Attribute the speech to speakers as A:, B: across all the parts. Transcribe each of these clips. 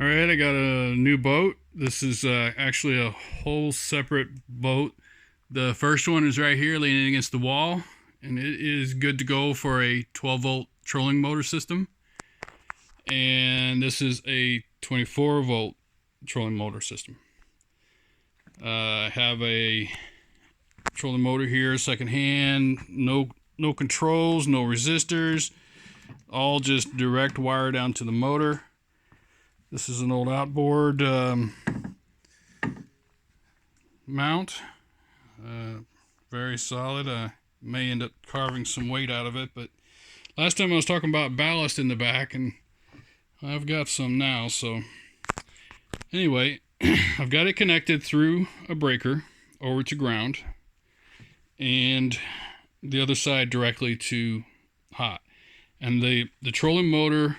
A: All right, I got a new boat. This is actually a whole separate boat. The first one is right here leaning against the wall, and it is good to go for a 12-volt trolling motor system. And this is a 24-volt trolling motor system. I have a trolling motor here, second hand, no controls, no resistors, all just direct wire down to the motor. This is an old outboard mount, very solid. I may end up carving some weight out of it, but last time I was talking about ballast in the back, and I've got some now. So anyway, I've got it connected through a breaker over to ground, and the other side directly to hot. And the trolling motor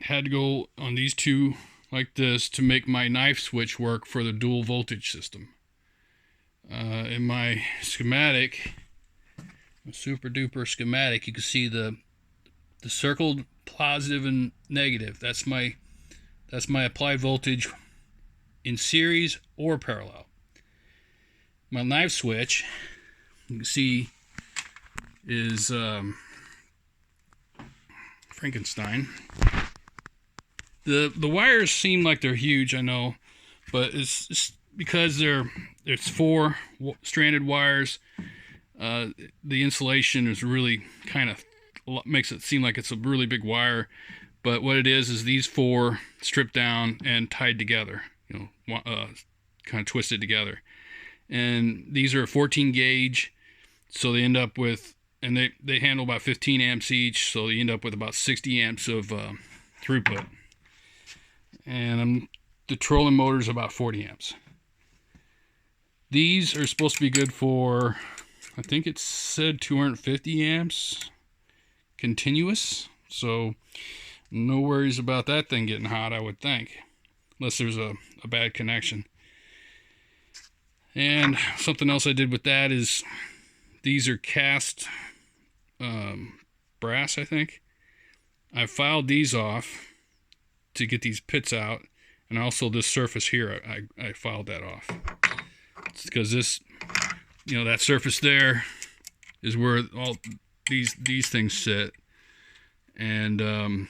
A: had to go on these two like this to make my knife switch work for the dual voltage system. In my schematic, a super duper schematic, you can see the circled positive and negative. That's my applied voltage in series or parallel. My knife switch, you can see, is Frankenstein. The wires seem like they're huge, I know, but it's because it's 4 stranded wires. The insulation is really kind of makes it seem like it's a really big wire, but what it is these 4 stripped down and tied together, kind of twisted together. And these are 14 gauge, so they end up with, and they handle about 15 amps each, so you end up with about 60 amps of throughput. And the trolling motor is about 40 amps. These are supposed to be good for, I think it said 250 amps continuous, so no worries about that thing getting hot, I would think, unless there's a bad connection. And something else I did with that is these are cast brass, I think. I filed these off to get these pits out, and also this surface here, I filed that off. It's because this, that surface there is where all these things sit, and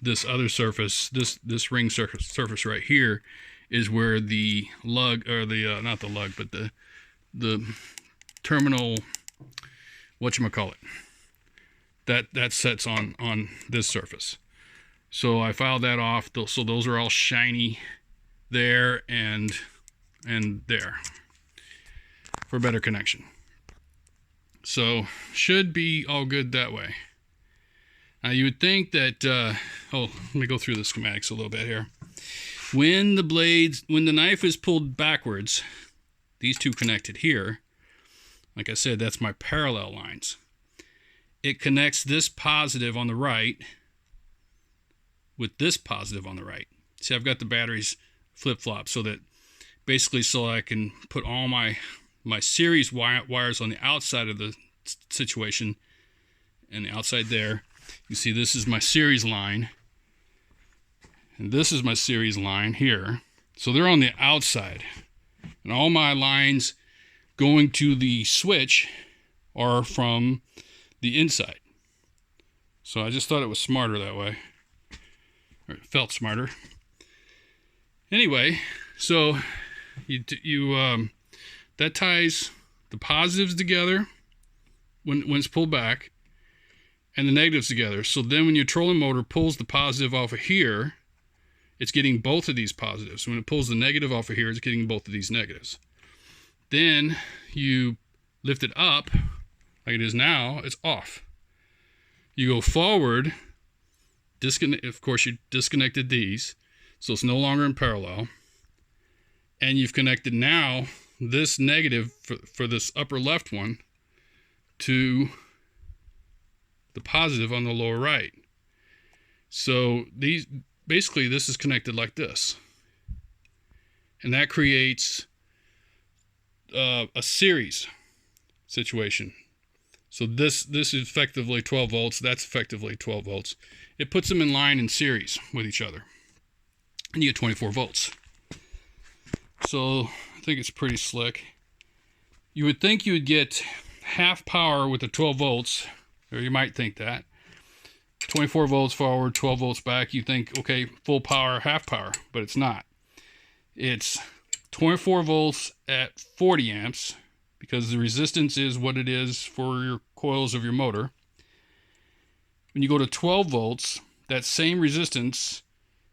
A: this other surface, this ring surface right here, is where the lug, or the not the lug, but the terminal, whatchamacallit, that sets on this surface. So I filed that off, so those are all shiny there and there for better connection. So should be all good that way. Now you would think that, let me go through the schematics a little bit here. When the knife is pulled backwards, these two connected here, like I said, that's my parallel lines. It connects this positive on the right with this positive on the right. See, I've got the batteries flip-flop so that basically so I can put all my series wires on the outside of the situation, and the outside there. You see, this is my series line, and this is my series line here. So they're on the outside, and all my lines going to the switch are from the inside. So I just thought it was smarter that way, or it felt smarter. Anyway, so that ties the positives together when it's pulled back, and the negatives together. So then when your trolling motor pulls the positive off of here, it's getting both of these positives. When it pulls the negative off of here, it's getting both of these negatives. Then you lift it up like it is now, it's off. You go forward, of course you disconnected these, so it's no longer in parallel, and you've connected now this negative for this upper left one to the positive on the lower right. So this is connected like this, and that creates a series situation. So this is effectively 12 volts. That's effectively 12 volts. It puts them in line in series with each other. And you get 24 volts. So I think it's pretty slick. You would think you would get half power with the 12 volts, or you might think that. 24 volts forward, 12 volts back. You think, okay, full power, half power, but it's not. It's 24 volts at 40 amps, because the resistance is what it is for your coils of your motor. When you go to 12 volts, that same resistance,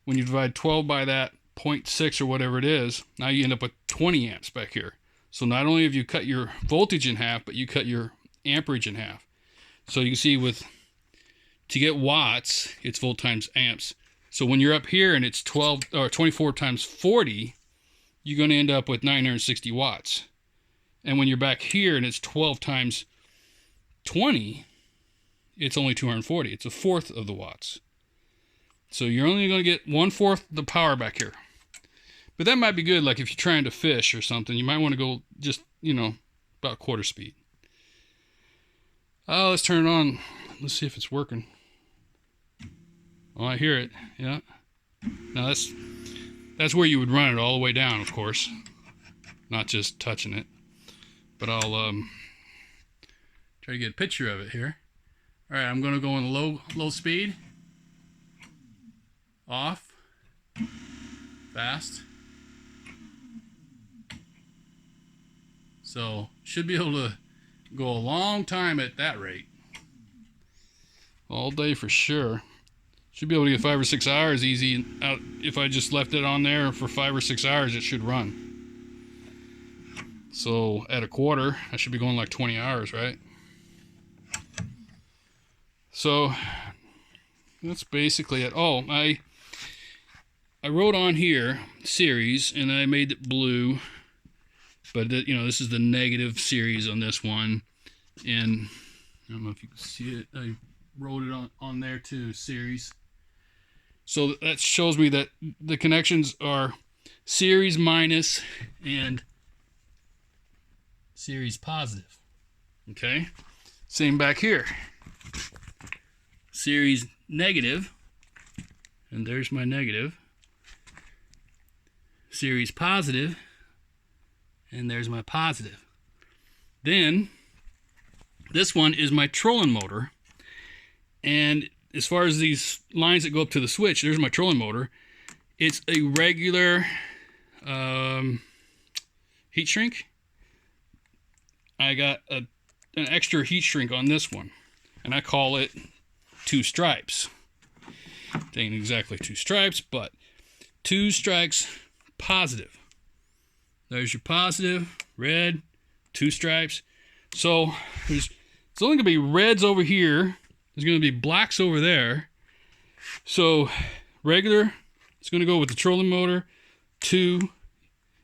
A: when you divide 12 by that 0.6 or whatever it is, now you end up with 20 amps back here. So not only have you cut your voltage in half, but you cut your amperage in half. So you can see to get watts, it's volt times amps. So when you're up here and it's 24 times 40, you're going to end up with 960 watts. And when you're back here and it's 12 times 20, it's only 240. It's a fourth of the watts. So you're only going to get 1/4 the power back here. But that might be good, like if you're trying to fish or something. You might want to go just, about quarter speed. Oh, let's turn it on. Let's see if it's working. Oh, I hear it. Yeah. Now that's where you would run it all the way down, of course. Not just touching it. But I'll try to get a picture of it here. All right, I'm going to go in low speed. Off. Fast. So, should be able to go a long time at that rate. All day for sure. Should be able to get 5 or 6 hours easy. If I just left it on there for 5 or 6 hours, it should run. So, at a quarter, I should be going like 20 hours, right? So, that's basically it. Oh, I wrote on here series, and I made it blue. But this is the negative series on this one, and I don't know if you can see it. I wrote it on there too, series. So that shows me that the connections are series minus and series positive. Okay, same back here. Series negative, and there's my negative. Series positive. And there's my positive. Then, this one is my trolling motor. And as far as these lines that go up to the switch, there's my trolling motor. It's a regular heat shrink. I got an extra heat shrink on this one. And I call it 2 stripes. It ain't exactly 2 stripes, but 2 strikes positive. There's your positive, red, 2 stripes. So it's only going to be reds over here. There's going to be blacks over there. So regular, it's going to go with the trolling motor. 2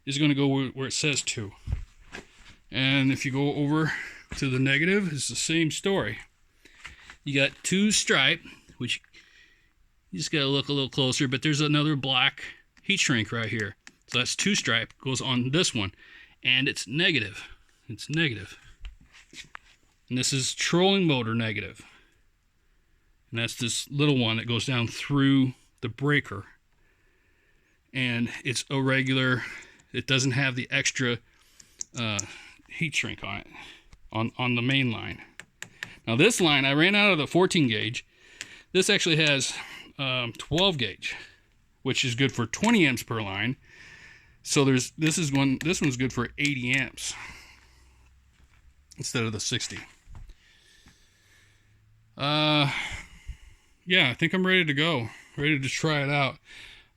A: is going to go where it says 2. And if you go over to the negative, it's the same story. You got 2 stripe, which you just got to look a little closer, but there's another black heat shrink right here. So that's 2 stripe, goes on this one, and it's negative. It's negative. And this is trolling motor negative. And that's this little one that goes down through the breaker. And it's a regular, it doesn't have the extra heat shrink on it, on the main line. Now this line, I ran out of the 14 gauge. This actually has 12 gauge, which is good for 20 amps per line. So this one's good for 80 amps instead of the 60. Yeah, I think I'm ready to go. Ready to try it out.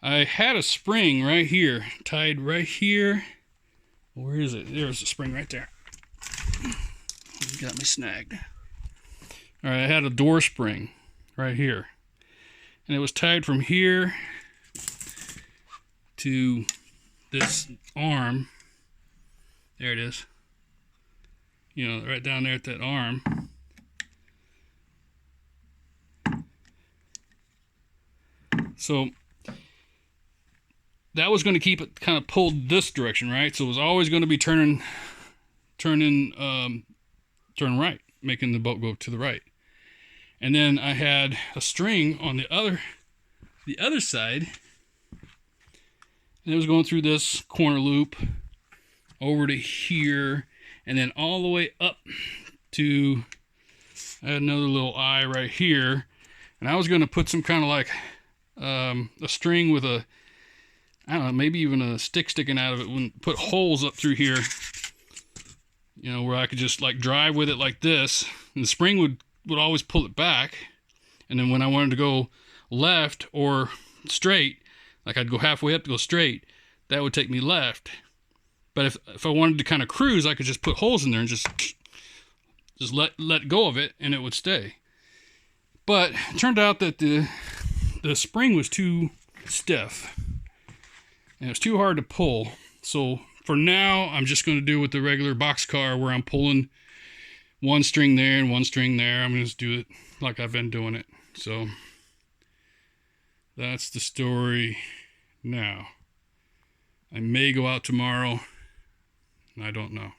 A: I had a spring right here, tied right here. Where is it? There's a spring right there. Got me snagged. All right, I had a door spring right here. And it was tied from here to this arm. There it is. Right down there at that arm. So that was going to keep it kind of pulled this direction, right? So it was always going to be turn right. making the boat go to the right. And then I had a string on the other side, and it was going through this corner loop over to here, and then all the way up to, I had another little eye right here, and I was going to put some kind of like a string with a, I don't know, maybe even a stick sticking out of it, and put holes up through here, you know, where I could just like drive with it like this, and the spring would always pull it back, and then when I wanted to go left or straight, like I'd go halfway up to go straight, that would take me left. But if I wanted to kind of cruise, I could just put holes in there and just let go of it, and it would stay. But it turned out that the spring was too stiff, and it was too hard to pull. So for now, I'm just going to do with the regular boxcar, where I'm pulling one string there and one string there. I'm going to just do it like I've been doing it. So that's the story now. I may go out tomorrow. I don't know.